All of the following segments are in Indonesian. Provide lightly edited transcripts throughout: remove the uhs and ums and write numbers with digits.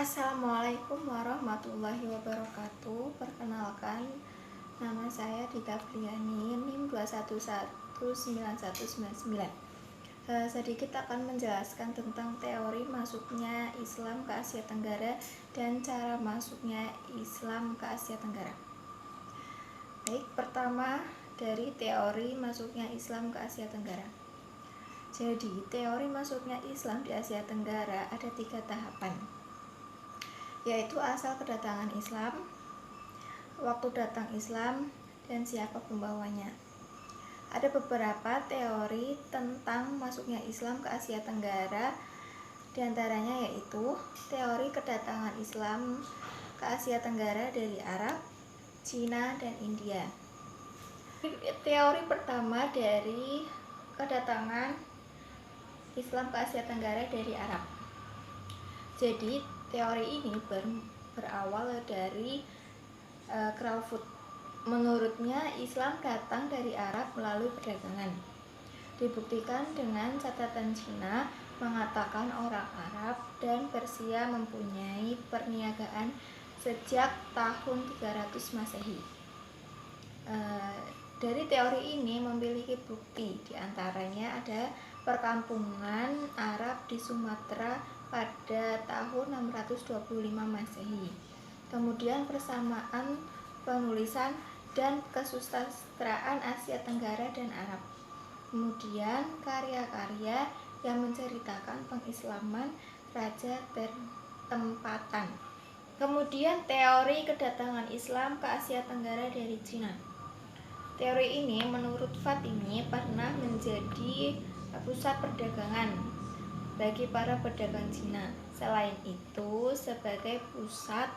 Assalamualaikum warahmatullahi wabarakatuh. Perkenalkan, nama saya Dita Briani, NIM 2119199. Sedikit akan menjelaskan tentang teori masuknya Islam ke Asia Tenggara dan cara masuknya Islam ke Asia Tenggara. Baik, pertama dari teori masuknya Islam ke Asia Tenggara. Jadi, teori masuknya Islam di Asia Tenggara ada 3 tahapan, yaitu asal kedatangan Islam, waktu datang Islam, dan siapa pembawanya. Ada beberapa teori tentang masuknya Islam ke Asia Tenggara, diantaranya yaitu teori kedatangan Islam ke Asia Tenggara dari Arab, Cina, dan India. Teori pertama dari kedatangan Islam ke Asia Tenggara dari Arab. Jadi teori ini berawal dari Crawford. Menurutnya Islam datang dari Arab melalui perdagangan. Dibuktikan dengan catatan Cina mengatakan orang Arab dan Persia mempunyai perniagaan sejak tahun 300 Masehi. Dari teori ini memiliki bukti, diantaranya ada perkampungan Arab di Sumatera pada tahun 625 Masehi. Kemudian persamaan penulisan dan kesusastraan Asia Tenggara dan Arab. Kemudian karya-karya yang menceritakan pengislaman raja tempatan. Kemudian teori kedatangan Islam ke Asia Tenggara dari Cina. Teori ini menurut Fatimi pernah menjadi pusat perdagangan bagi para pedagang Cina. Selain itu, sebagai pusat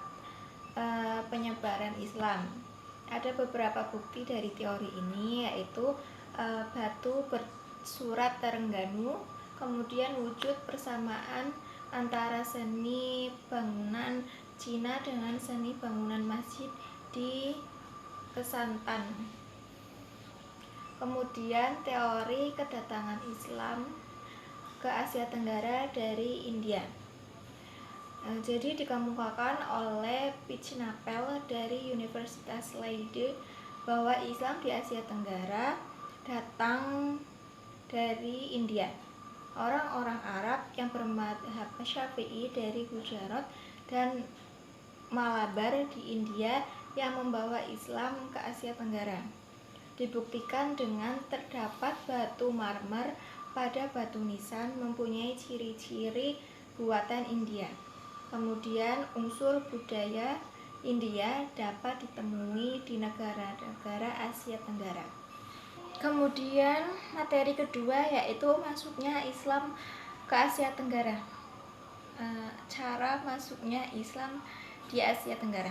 penyebaran Islam. Ada beberapa bukti dari teori ini, yaitu batu bersurat Terengganu, kemudian wujud persamaan antara seni bangunan Cina dengan seni bangunan masjid di Kesantan. Kemudian teori kedatangan Islam ke Asia Tenggara dari India. Jadi dikemukakan oleh Pichnapel dari Universitas Leiden bahwa Islam di Asia Tenggara datang dari India. Orang-orang Arab yang bermadhab Syafi'i dari Gujarat dan Malabar di India yang membawa Islam ke Asia Tenggara. Dibuktikan dengan terdapat batu marmer pada batu nisan mempunyai ciri-ciri buatan India. Kemudian unsur budaya India dapat ditemui di negara-negara Asia Tenggara. Kemudian materi kedua yaitu masuknya Islam ke Asia Tenggara. Cara masuknya Islam di Asia Tenggara.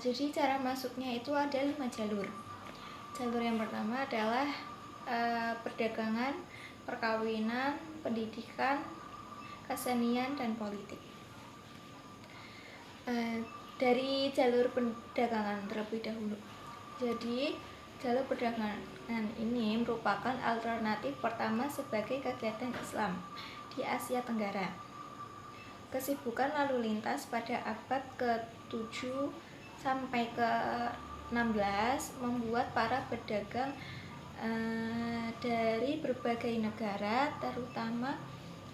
Jadi cara masuknya itu ada 5 jalur. Jalur yang pertama adalah perdagangan, perkawinan, pendidikan, kesenian, dan politik. Dari jalur perdagangan terlebih dahulu. Jadi jalur perdagangan ini merupakan alternatif pertama sebagai kegiatan Islam di Asia Tenggara. Kesibukan lalu lintas pada abad ke-7 sampai ke-16 membuat para pedagang dari berbagai negara, terutama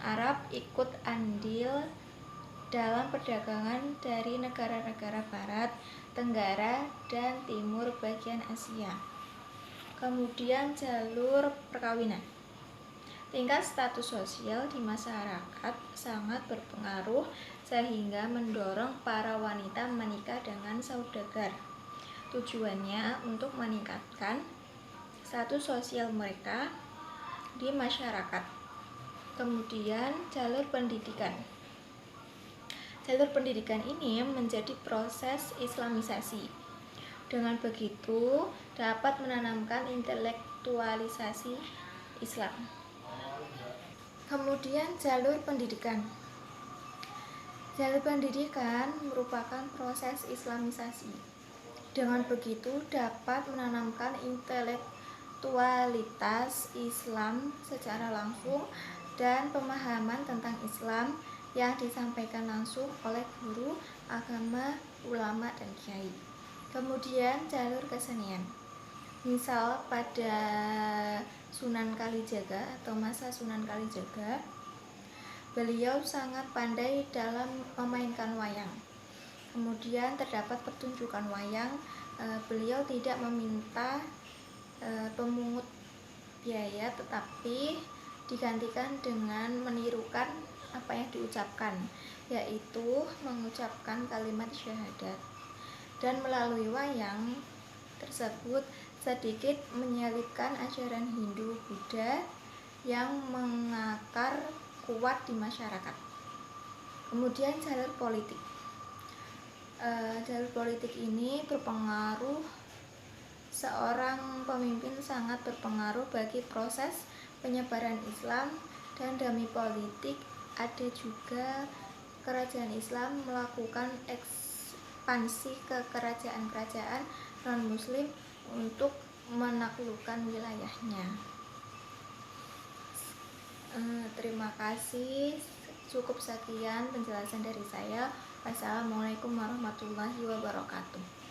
Arab, ikut andil dalam perdagangan dari negara-negara Barat, Tenggara, dan Timur bagian Asia. Kemudian jalur perkawinan. Tingkat status sosial di masyarakat sangat berpengaruh sehingga mendorong para wanita menikah dengan saudagar. Tujuannya untuk meningkatkan status sosial mereka di masyarakat. Kemudian jalur pendidikan. Jalur pendidikan ini menjadi proses islamisasi. Dengan begitu dapat menanamkan intelektualisasi Islam. Kemudian jalur pendidikan. Jalur pendidikan merupakan proses islamisasi. Dengan begitu dapat menanamkan intelektualitas Islam secara langsung dan pemahaman tentang Islam yang disampaikan langsung oleh guru agama, ulama, dan kiai. Kemudian jalur kesenian. Misal pada Sunan Kalijaga atau masa Sunan Kalijaga, beliau sangat pandai dalam memainkan wayang. Kemudian terdapat pertunjukan wayang, beliau tidak meminta pemungut biaya, tetapi digantikan dengan menirukan apa yang diucapkan, yaitu mengucapkan kalimat syahadat. Dan melalui wayang tersebut sedikit menyelipkan ajaran Hindu Buddha yang mengakar kuat di masyarakat. Kemudian jalur politik. Jalur politik ini berpengaruh, seorang pemimpin sangat berpengaruh bagi proses penyebaran Islam dan demi politik. Ada juga kerajaan Islam melakukan ekspansi ke kerajaan-kerajaan non-muslim untuk menaklukkan wilayahnya. Terima kasih, cukup sekian penjelasan dari saya. Wassalamualaikum warahmatullahi wabarakatuh.